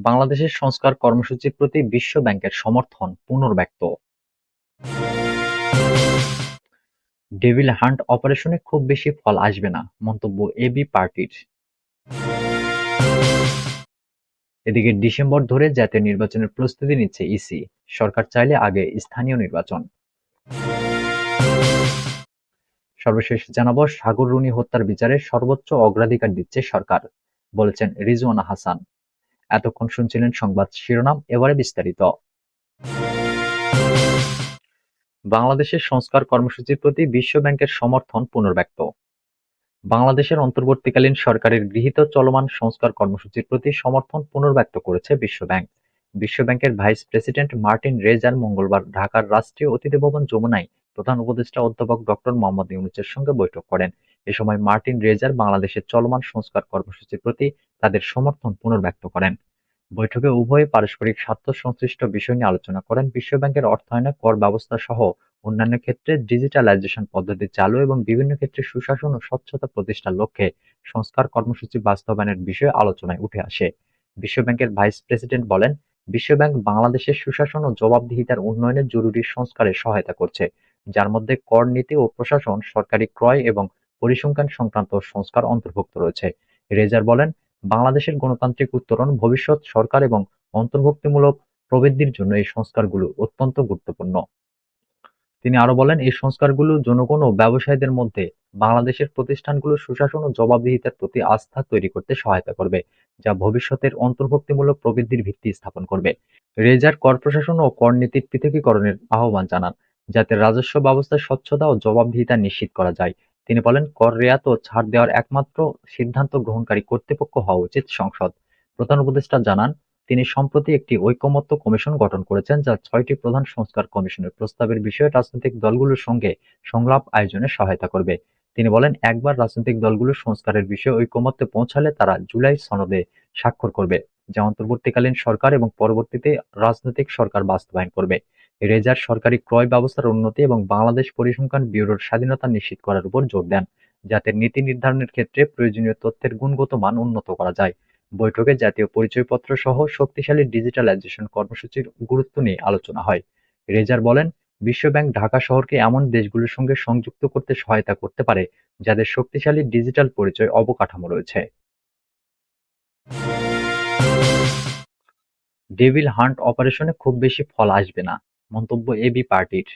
বাংলাদেশের সংস্কার কর্মসূচির প্রতি বিশ্ব ব্যাংকের সমর্থন পুনর্ব্যক্ত। ডেভিল হান্ট অপারেশনে খুব বেশি ফল আসবে না, মন্তব্য এবি পার্টির। এদিকে ডিসেম্বর ধরে জাতীয় নির্বাচনের প্রস্তুতি নিচ্ছে ইসি, সরকার চাইলে আগে স্থানীয় নির্বাচন। সর্বশেষ জানাবো, সাগর রুনি হত্যার বিচারে সর্বোচ্চ অগ্রাধিকার দিচ্ছে সরকার, বলেছেন রিজওয়ানা হাসান। এতক্ষণ শুনছিলেন সংবাদ শিরোনাম, এবারে বিস্তারিত। বাংলাদেশের সংস্কার কর্মসূচির প্রতি বিশ্ব ব্যাংকের সমর্থন পুনর্ব্যক্ত। বাংলাদেশের অন্তর্বর্তীকালীন সরকারের গৃহীত চলমান সংস্কার কর্মসূচির প্রতি সমর্থন পুনর্ব্যক্ত করেছে বিশ্ব ব্যাংক। বিশ্ব ব্যাংকের ভাইস প্রেসিডেন্ট মার্টিন রেজার মঙ্গলবার ঢাকার রাষ্ট্রীয় অতিথি ভবন যমুনায় প্রধান উপদেষ্টা অধ্যাপক ডক্টর মোহাম্মদ ইউনূসের সঙ্গে বৈঠক করেন। এ সময় মার্টিন রেজার বাংলাদেশের চলমান সংস্কার কর্মসূচির প্রতি তাদের সমর্থন পুনর্ব্যক্ত করেন। বৈঠকে উভয়ে পারস্পরিক স্বার্থ সংশ্লিষ্ট বিষয় নিয়ে আলোচনা করেন। বিশ্ব ব্যাংকের অর্থায়নে কর ব্যবস্থা সহ অন্যান্য ক্ষেত্রে ডিজিটালাইজেশন পদ্ধতি চালু এবং বিভিন্ন ক্ষেত্রে সুশাসন ও স্বচ্ছতা প্রতিষ্ঠার লক্ষ্যে সংস্কার কর্মসূচি বাস্তবায়নের বিষয়ে আলোচনায় উঠে আসে। বিশ্ব ব্যাংকের ভাইস প্রেসিডেন্ট বলেন, বিশ্ব ব্যাংক বাংলাদেশের সুশাসন ও জবাবদিহিতার উন্নয়নে জরুরি সংস্কারে সহায়তা করছে, যার মধ্যে কর নীতি ও প্রশাসন, সরকারি ক্রয় এবং পরিসংখ্যান সংক্রান্ত সংস্কার অন্তর্ভুক্ত রয়েছে। রেজার বলেন, বাংলাদেশের গণতান্ত্রিক উত্তরণ, ভবিষ্যৎ সরকার এবং অন্তর্ভুক্তিমূলক প্রবৃদ্ধির জন্য এই সংস্কারগুলো অত্যন্ত গুরুত্বপূর্ণ। তিনি আরো বলেন, এই সংস্কারগুলো জনগণ ও ব্যবসায়ীদের মধ্যে বাংলাদেশের প্রতিষ্ঠানগুলোর সুশাসন ও জবাবদিহিতার প্রতি আস্থা তৈরি করতে সহায়তা করবে, যা ভবিষ্যতের অন্তর্ভুক্তিমূলক প্রবৃদ্ধির ভিত্তি স্থাপন করবে। রেজার কর প্রশাসন ও কর নীতির পৃথকীকরণের আহ্বান জানান, যাতে রাজস্ব ব্যবস্থার স্বচ্ছতা ও জবাবদিহিতা নিশ্চিত করা যায়। তিনি বলেন, কর রেয়াত ও ছাড় দেওয়ার একমাত্র সিদ্ধান্ত গ্রহণকারী কর্তৃপক্ষ হওয়া উচিত সংসদ। প্রধান উপদেষ্টা জানান, তিনি সম্প্রতি একটি ঐকমত্য কমিশন গঠন করেছেন, যা ৬টি প্রধান সংস্কার কমিশনের প্রস্তাবের বিষয়ে রাজনৈতিক দলগুলোর সঙ্গে সংলাপ আয়োজনে সহায়তা করবে। তিনি বলেন, একবার রাজনৈতিক দলগুলো সংস্কারের বিষয়ে ঐকমত্যে পৌঁছালে তারা জুলাই সনদে স্বাক্ষর করবে, যা অন্তর্বর্তীকালীন সরকার এবং পরবর্তীতে রাজনৈতিক সরকার বাস্তবায়ন করবে। রেজার সরকারি ক্রয় ব্যবস্থার উন্নতি এবং বাংলাদেশ পরিসংখ্যান ব্যুরোর স্বাধীনতা নিশ্চিত করার উপর জোর দেন, যাতে নীতি নির্ধারণের ক্ষেত্রে প্রয়োজনীয় তথ্যের গুণগত মান উন্নত করা যায়। বৈঠকে জাতীয় পরিচয়পত্র সহ শক্তিশালী ডিজিটালাইজেশন কর্মসূচির গুরুত্ব নিয়ে আলোচনা হয়। রেজার বলেন, বিশ্ব ব্যাংক ঢাকা শহরকে এমন দেশগুলোর সঙ্গে সংযুক্ত করতে সহায়তা করতে পারে যাদের শক্তিশালী ডিজিটাল পরিচয় অবকাঠামো রয়েছে। ডেভিল হান্ট অপারেশনে খুব বেশি ফল আসবে না, মন্তব্য এবি পার্টির।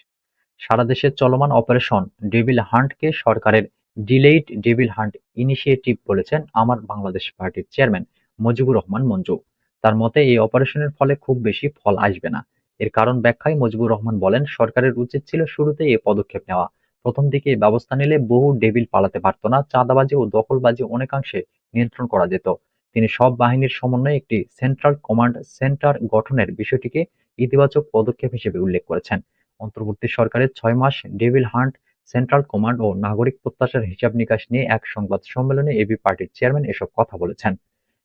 সারা দেশে চলমান অপারেশন ডেভিল হান্টকে সরকারের ডিলেইড ডেভিল হান্ট ইনিশিয়েটিভ বলেছেন আমার বাংলাদেশ পার্টির চেয়ারম্যান মুজিবুর রহমান মঞ্জু। তার মতে, এই অপারেশনের ফলে খুব বেশি ফল আসবে না। এর কারণ ব্যাখ্যায় মুজিবুর রহমান বলেন, সরকারের উচিত ছিল শুরুতেই এ পদক্ষেপ নেওয়া। প্রথম দিকে এই ব্যবস্থা নিলে বহু ডেভিল পালাতে পারত না, চাঁদাবাজি ও দখলবাজি অনেকাংশে নিয়ন্ত্রণ করা যেত। তিনি সব বাহিনীর সমন্বয়ে একটি সেন্ট্রাল কমান্ড সেন্টার গঠনের বিষয়টিকে ইতিবাচক পদক্ষেপ হিসেবে উল্লেখ করেছেন। অন্তর্বর্তী সরকারের ৬ মাস ডেভিল হান্ট সেন্ট্রাল কমান্ড ও নাগরিক প্রত্যাশার হিসাব-নিকাশ নিয়ে এক সংবাদ সম্মেলনে এবি পার্টির চেয়ারম্যান এসব কথা বলেছেন।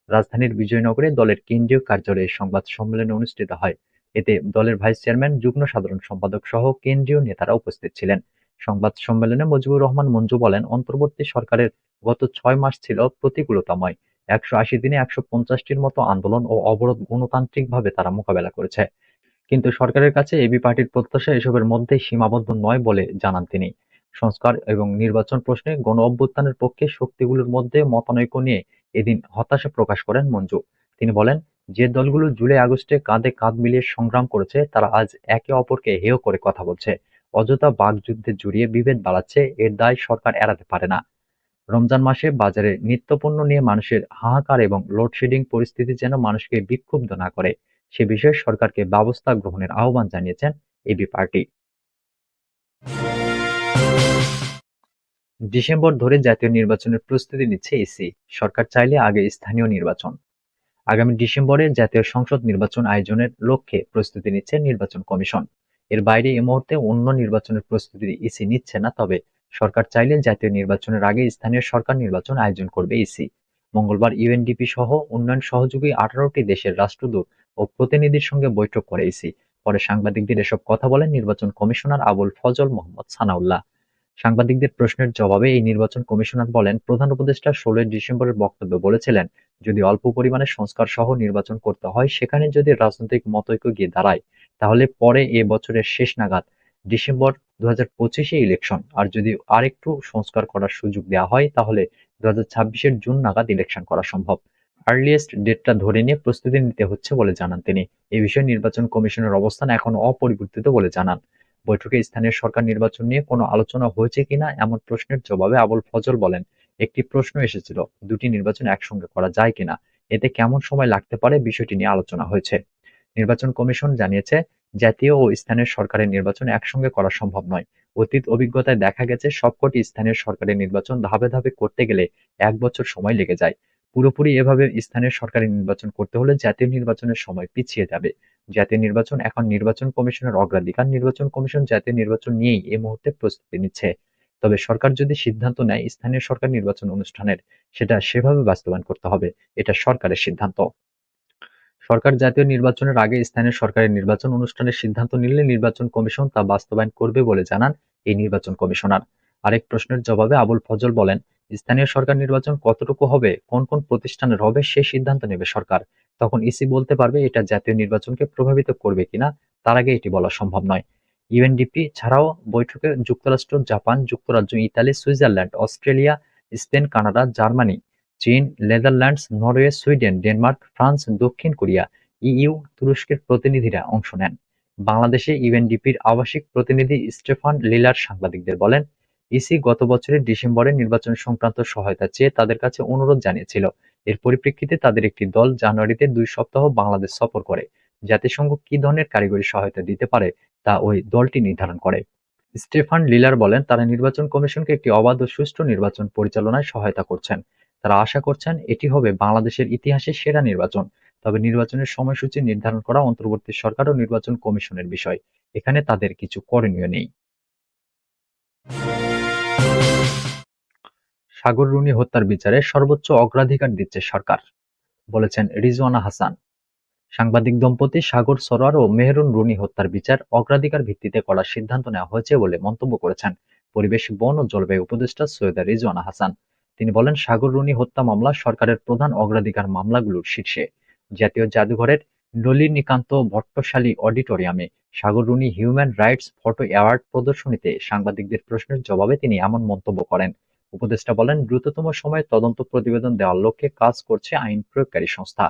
রাজধানীর বিজয়নগরে দলের কেন্দ্রীয় কার্যালয়ে সংবাদ সম্মেলন অনুষ্ঠিত হয়। এতে দলের ভাইস চেয়ারম্যান, যুগ্ম সাধারণ সম্পাদক সহ কেন্দ্রীয় নেতারা উপস্থিত ছিলেন। সংবাদ সম্মেলনে মুজিবুর রহমান মঞ্জু বলেন, অন্তর্বর্তী সরকারের গত ৬ মাস ছিল প্রতিকূলতাময়। ১৮০ দিনে ১৫০টির মতো আন্দোলন ও অবরোধ গণতান্ত্রিকভাবে তারা মোকাবেলা করেছে। কিন্তু সরকারের কাছে এবি পার্টির প্রত্যাশা এসবের মধ্যেই সীমাবদ্ধ নয় বলে জানান তিনি। সংস্কার এবং নির্বাচন প্রশ্নে গণ-অভ্যুত্থানের পক্ষে শক্তিগুলোর মধ্যে মতানৈক্য নিয়ে এদিন হতাশা প্রকাশ করেন মঞ্জু। তিনি বলেন, যে দলগুলো জুলাই-আগস্টে কাঁধে কাঁধ মিলিয়ে সংগ্রাম করেছে, তারা আজ একে অপরকে হেয় করে কথা বলছে, অযথা বাকযুদ্ধে জড়িয়ে বিভেদ বাড়াচ্ছে। এর দায় সরকার এড়াতে পারে না। রমজান মাসে বাজারে নিত্যপণ্য নিয়ে মানুষের হাহাকার এবং লোডশেডিং পরিস্থিতি যেন মানুষকে বিক্ষুব্ধ না করে, সে বিষয়ে সরকারকে ব্যবস্থা গ্রহণের আহ্বান জানিয়েছেন এবি পার্টি। ডিসেম্বর ধরে জাতীয় নির্বাচনের প্রস্তুতি নিচ্ছে ইসি, সরকার চাইলে আগে স্থানীয় নির্বাচন। আগামী ডিসেম্বরে জাতীয় সংসদ নির্বাচন আয়োজনের লক্ষ্যে প্রস্তুতি নিচ্ছে নির্বাচন কমিশন। এর বাইরে এ মুহূর্তে অন্য নির্বাচনের প্রস্তুতি ইসি নিচ্ছে না, তবে সরকার চাইলে জাতীয় নির্বাচনের আগে স্থানীয় সরকার নির্বাচন আয়োজন করবে ইসি। মঙ্গলবার ইউএনডিপি সহ উন্নয়ন সহযোগী 18টি দেশের রাষ্ট্রদূত ও প্রতিনিধির সঙ্গে বৈঠক করে ইসি। পরে সাংবাদিকদের এসব কথা বলেন নির্বাচন কমিশনার আবুল ফজল মোহাম্মদ সানাউল্লাহ। সাংবাদিকদের প্রশ্নের জবাবে এই নির্বাচন কমিশনার বলেন, প্রধান উপদেষ্টা ১৬ ডিসেম্বরের বক্তব্যে বলেছিলেন, যদি অল্প পরিমাণে সংস্কার সহ নির্বাচন করতে হয়, সেখানে যদি রাজনৈতিক মতৈক্য গিয়ে দাঁড়ায়, তাহলে পরে এ বছরের শেষ নাগাদ ডিসেম্বর ২০২৫-এ ইলেকশন, আর যদি আরেকটু সংস্কার করার সুযোগ দেওয়া হয়, তাহলে ২০২৬-এর জুন নাগাদ ইলেকশন করা সম্ভব। আর্লিয়েস্ট ডেটটা ধরে নিয়ে প্রস্তুতি নিতে হচ্ছে বলে জানান তিনি। এ বিষয়ে নির্বাচন কমিশনের অবস্থান এখনো অপরিবর্তিত বলে জানান। বৈঠকে স্থানীয় সরকার নির্বাচন নিয়ে কোনো আলোচনা হয়েছে কিনা এমন প্রশ্নের জবাবে আবুল ফজল বলেন, একটি প্রশ্ন এসেছিল, দুটি নির্বাচন একসঙ্গে করা যায় কিনা, এতে কেমন সময় লাগতে পারে, বিষয়টি নিয়ে আলোচনা হয়েছে। নির্বাচন কমিশন জানিয়েছে, জাতীয় ও স্থানীয় সরকারের নির্বাচন একসঙ্গে করা সম্ভব নয়। অতীত অভিজ্ঞতায় দেখা গেছে, সবকটি স্থানীয় সরকারের নির্বাচন ধাপে ধাপে করতে গেলে ১ বছর সময় লেগে যায়। পুরোপুরি এভাবে স্থানীয় সরকারের নির্বাচন করতে হলে জাতীয় নির্বাচনের সময় পিছিয়ে যাবে। জাতীয় নির্বাচন এখন নির্বাচন কমিশনের অগ্রাধিকার। নির্বাচন কমিশন জাতীয় নির্বাচন নিয়েই এই মুহূর্তে প্রস্তুতি নিচ্ছে। তবে সরকার যদি সিদ্ধান্ত নেয় স্থানীয় সরকার নির্বাচন অনুষ্ঠানের, সেটা সেভাবে বাস্তবায়ন করতে হবে। এটা সরকারের সিদ্ধান্ত। সরকার জাতীয় নির্বাচনের আগে স্থানীয় সরকারের নির্বাচন অনুষ্ঠানের সিদ্ধান্ত নিলে নির্বাচন কমিশন তা বাস্তবায়ন করবে বলে জানান এই নির্বাচন কমিশনার। আরেক প্রশ্নের জবাবে আবুল ফজল বলেন, স্থানীয় সরকার নির্বাচন কতটুকু হবে, কোন কোন প্রতিষ্ঠানের হবে, সে সিদ্ধান্ত নেবে সরকার। তখন ইসি বলতে পারবে এটা জাতীয় নির্বাচনকে প্রভাবিত করবে কিনা, তার আগে এটি বলা সম্ভব নয়। ইউএনডিপি ছাড়াও বৈঠকে যুক্তরাষ্ট্র, জাপান, যুক্তরাজ্য, Italy, Switzerland, Australia, Spain, Canada, Germany, চীন, Netherlands, Norway, Sweden, Denmark, France, দক্ষিণ কোরিয়া, ইইউ, তুরস্কের প্রতিনিধিরা অংশ নেন। বাংলাদেশে ইউএনডিপির আবাসিক প্রতিনিধি স্টেফান লিলার সাংবাদিকদের বলেন, ইসি গত বছরের ডিসেম্বরে নির্বাচন সংক্রান্ত সহায়তা চেয়ে তাদের কাছে অনুরোধ জানিয়েছিল। এর পরিপ্রেক্ষিতে তাদের একটি দল জানুয়ারিতে ২ সপ্তাহ বাংলাদেশ সফর করে। জাতিসংঘ কী ধরনের কারিগরি সহায়তা দিতে পারে তা ওই দলটি নির্ধারণ করে। স্টেফান লিলার বলেন, তারা নির্বাচন কমিশনকে একটি অবাধ ও সুষ্ঠু নির্বাচন পরিচালনায় সহায়তা করছেন। তারা আশা করছেন এটি হবে বাংলাদেশের ইতিহাসে সেরা নির্বাচন। তবে নির্বাচনের সময়সূচি নির্ধারণ করা অন্তর্বর্তী সরকার ও নির্বাচন কমিশনের বিষয়। এখানে তাদের কিছু করণীয় নেই। সাগর রুনি হত্যার বিচারে সর্বোচ্চ অগ্রাধিকার দিচ্ছে সরকার, বলেছেন রিজওয়ানা হাসান। সাংবাদিক দম্পতি সাগর সরোয়ার ও মেহেরুন রুনি হত্যার বিচার অগ্রাধিকার ভিত্তিতে করার সিদ্ধান্ত নেওয়া হয়েছে বলে মন্তব্য করেছেন পরিবেশ, বন ও জলবায়ু উপদেষ্টা সৈয়দা রিজওয়ানা হাসান। তিনি বলেন, সাগর রুনি হত্যা মামলা সরকারের প্রধান অগ্রাধিকার মামলাগুলোর শীর্ষে। জাতীয় জাদুঘরের নলিনীকান্ত ভট্টশালী অডিটোরিয়ামে Sagar Runi human rights photo award প্রদর্শনীতে সাংবাদিকদের প্রশ্নের জবাবে তিনি এমন মন্তব্য করেন। উপদেষ্টা বলেন, দ্রুততম সময়ে তদন্ত প্রতিবেদন দেওয়ার লক্ষ্যে কাজ করছে আইন প্রয়োগকারী সংস্থা।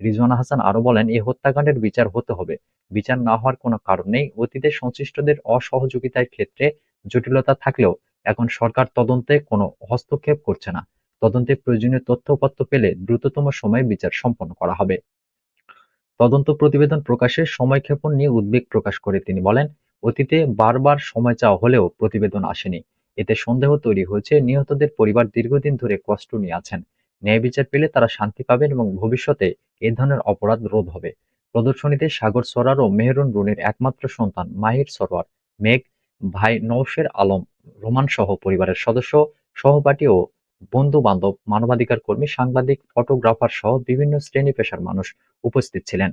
রিজওয়ানা হাসান আরো বলেন, এই হত্যাকাণ্ডের বিচার হতে হবে। বিচার না হওয়ার কোনো কারণ নেই। অতীতে সংশ্লিষ্টদের অসহযোগিতার ক্ষেত্রে জটিলতা থাকলেও এখন সরকার তদন্তে কোনো হস্তক্ষেপ করছে না। তদন্তে প্রয়োজনীয় তথ্য-উপাত্ত পেলে দ্রুততম সময়ে বিচার সম্পন্ন করা হবে। তদন্ত প্রতিবেদন প্রকাশের সময়ক্ষেপণ নিয়ে উদ্বেগ প্রকাশ করে তিনি বলেন, অতীতে বারবার সময় চাওয়া হলেও প্রতিবেদন আসেনি। এতে সন্দেহ তৈরি হয়েছে নিহতদের পরিবার দীর্ঘদিন ধরে কষ্ট নিয়ে আছেন। ন্যায় বিচার পেলে তারা শান্তি পাবেন এবং ভবিষ্যতে এ ধরনের অপরাধ রোধ হবে। প্রদর্শনীতে সাগর সরোয়ার ও মেহেরুন রুনির একমাত্র সন্তান মাহির সরোয়ার, মেঘ, ভাই নওশের আলম, রোমান সহ পরিবারের সদস্য, সহপাঠী ও বন্ধু-বান্ধব, মানবাধিকার কর্মী, সাংবাদিক, ফটোগ্রাফার সহ বিভিন্ন শ্রেণী পেশার মানুষ উপস্থিত ছিলেন।